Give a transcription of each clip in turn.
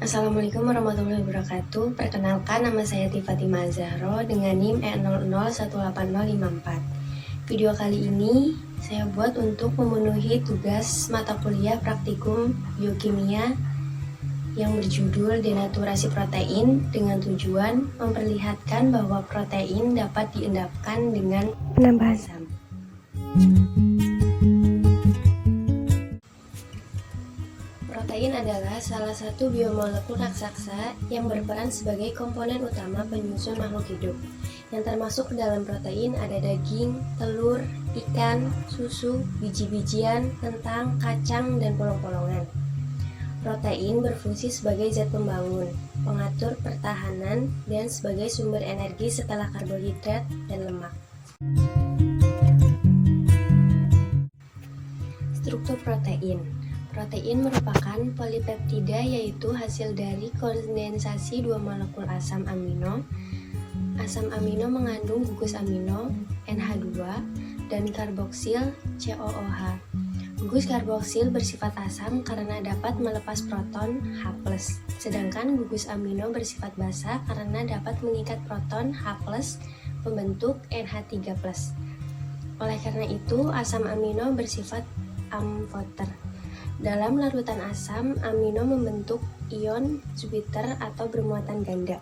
Assalamualaikum warahmatullahi wabarakatuh. Perkenalkan, nama saya Tifatima Zahro dengan NIM E00180054. Video kali ini saya buat untuk memenuhi tugas mata kuliah praktikum biokimia yang berjudul denaturasi protein dengan tujuan memperlihatkan bahwa protein dapat diendapkan dengan penambah asam. Protein adalah salah satu biomolekul raksasa yang berperan sebagai komponen utama penyusun makhluk hidup. Yang termasuk ke dalam protein ada daging, telur, ikan, susu, biji-bijian, kentang, kacang, dan polong-polongan. Protein berfungsi sebagai zat pembangun, pengatur pertahanan, dan sebagai sumber energi setelah karbohidrat dan lemak. Struktur protein. Protein merupakan polipeptida, yaitu hasil dari kondensasi dua molekul asam amino. Asam amino mengandung gugus amino NH2 dan karboksil COOH. Gugus karboksil bersifat asam karena dapat melepas proton H+, sedangkan gugus amino bersifat basa karena dapat mengikat proton H+, membentuk NH3+. Oleh karena itu, asam amino bersifat amfoter. Dalam larutan asam amino membentuk ion Jupiter atau bermuatan ganda.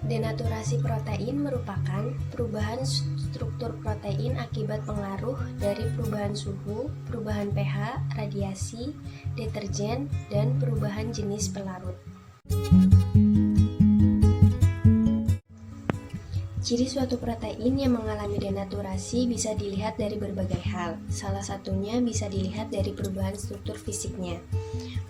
Denaturasi protein merupakan perubahan struktur protein akibat pengaruh dari perubahan suhu, perubahan pH, radiasi, deterjen, dan perubahan jenis pelarut. Ciri suatu protein yang mengalami denaturasi bisa dilihat dari berbagai hal. Salah satunya bisa dilihat dari perubahan struktur fisiknya.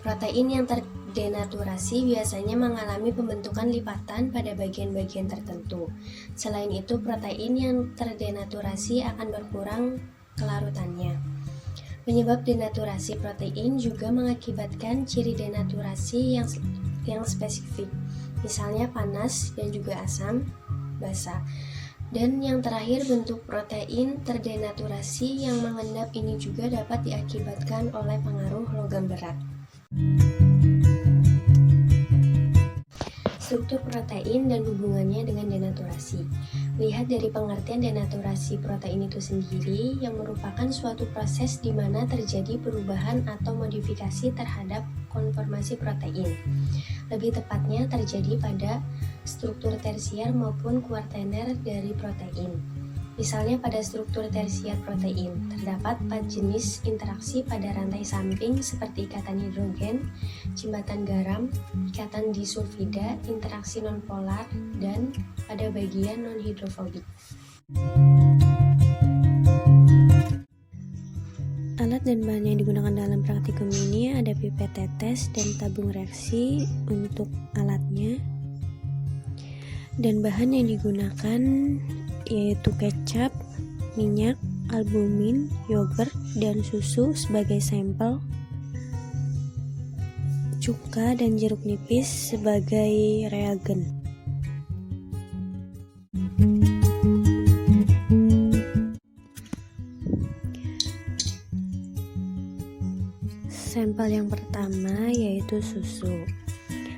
Protein yang terdenaturasi biasanya mengalami pembentukan lipatan pada bagian-bagian tertentu. Selain itu, protein yang terdenaturasi akan berkurang kelarutannya. Penyebab denaturasi protein juga mengakibatkan ciri denaturasi yang spesifik, misalnya panas dan juga asam, basa. Dan yang terakhir, bentuk protein terdenaturasi yang mengendap ini juga dapat diakibatkan oleh pengaruh logam berat. Struktur protein dan hubungannya dengan denaturasi. Lihat dari pengertian denaturasi protein itu sendiri, yang merupakan suatu proses di mana terjadi perubahan atau modifikasi terhadap konformasi protein. Lebih tepatnya terjadi pada struktur tersier maupun kuartener dari protein. Misalnya pada struktur tersier protein, terdapat 4 jenis interaksi pada rantai samping seperti ikatan hidrogen, jembatan garam, ikatan disulfida, interaksi nonpolar, dan pada bagian non-hidrofobik. Alat dan bahan yang digunakan dalam praktikum ini ada pipet tetes dan tabung reaksi untuk alatnya. Dan bahan yang digunakan yaitu kecap, minyak, albumin, yogurt, dan susu sebagai sampel, cuka dan jeruk nipis sebagai reagen. Sampel yang pertama yaitu susu.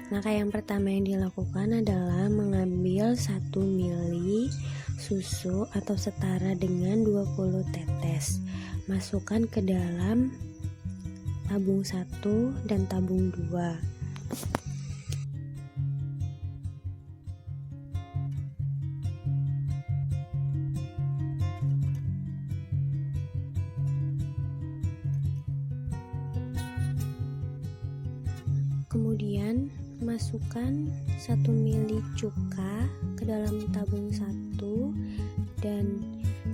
Langkah yang pertama yang dilakukan adalah mengambil 1 ml susu atau setara dengan 20 tetes. Masukkan ke dalam tabung 1 dan tabung 2. Kemudian masukkan 1 ml cuka ke dalam tabung 1 dan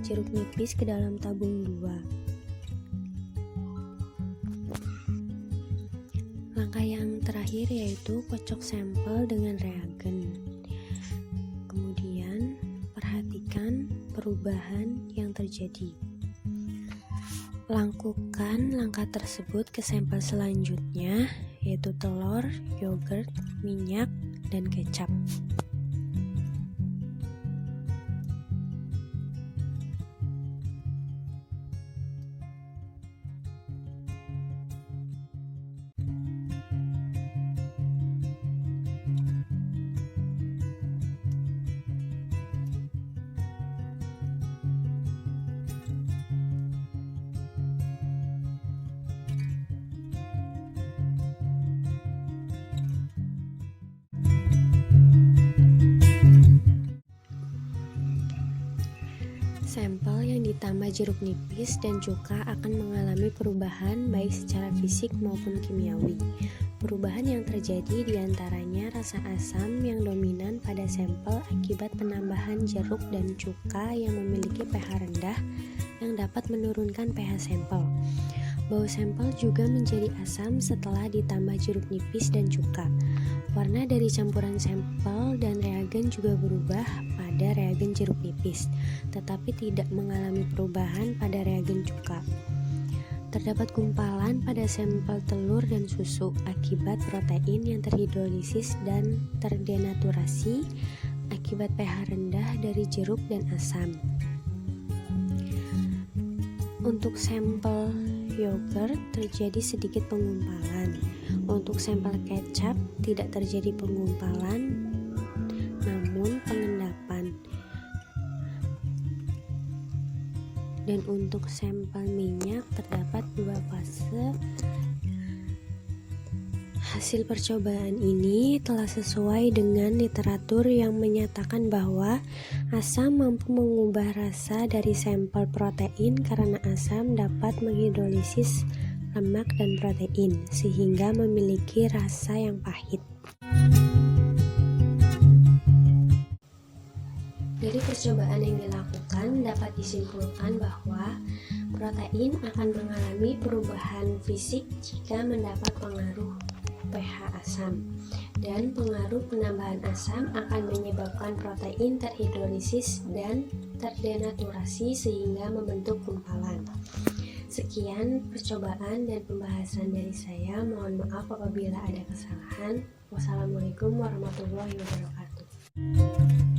jeruk nipis ke dalam tabung 2. Langkah yang terakhir yaitu kocok sampel dengan reagen. Kemudian perhatikan perubahan yang terjadi. Lakukan langkah tersebut ke sampel selanjutnya, yaitu telur, yogurt, minyak, dan kecap. Sampel yang ditambah jeruk nipis dan cuka akan mengalami perubahan baik secara fisik maupun kimiawi. Perubahan yang terjadi diantaranya rasa asam yang dominan pada sampel akibat penambahan jeruk dan cuka yang memiliki pH rendah yang dapat menurunkan pH sampel. Bau sampel juga menjadi asam setelah ditambah jeruk nipis dan cuka. Warna dari campuran sampel dan reagen juga berubah pada reagen jeruk nipis, tetapi tidak mengalami perubahan pada reagen cuka. Terdapat gumpalan pada sampel telur dan susu akibat protein yang terhidrolisis dan terdenaturasi akibat pH rendah dari jeruk dan asam. Untuk sampel yogurt terjadi sedikit penggumpalan. Untuk sampel kecap tidak terjadi penggumpalan, namun pengendapan. Dan untuk sampel minyak terdapat dua fase. Hasil percobaan ini telah sesuai dengan literatur yang menyatakan bahwa asam mampu mengubah rasa dari sampel protein karena asam dapat menghidrolisis lemak dan protein sehingga memiliki rasa yang pahit. Dari percobaan yang dilakukan dapat disimpulkan bahwa protein akan mengalami perubahan fisik jika mendapat pengaruh pH asam, dan pengaruh penambahan asam akan menyebabkan protein terhidrolisis dan terdenaturasi sehingga membentuk gumpalan. Sekian percobaan dan pembahasan dari saya. Mohon maaf apabila ada kesalahan. Wassalamualaikum warahmatullahi wabarakatuh.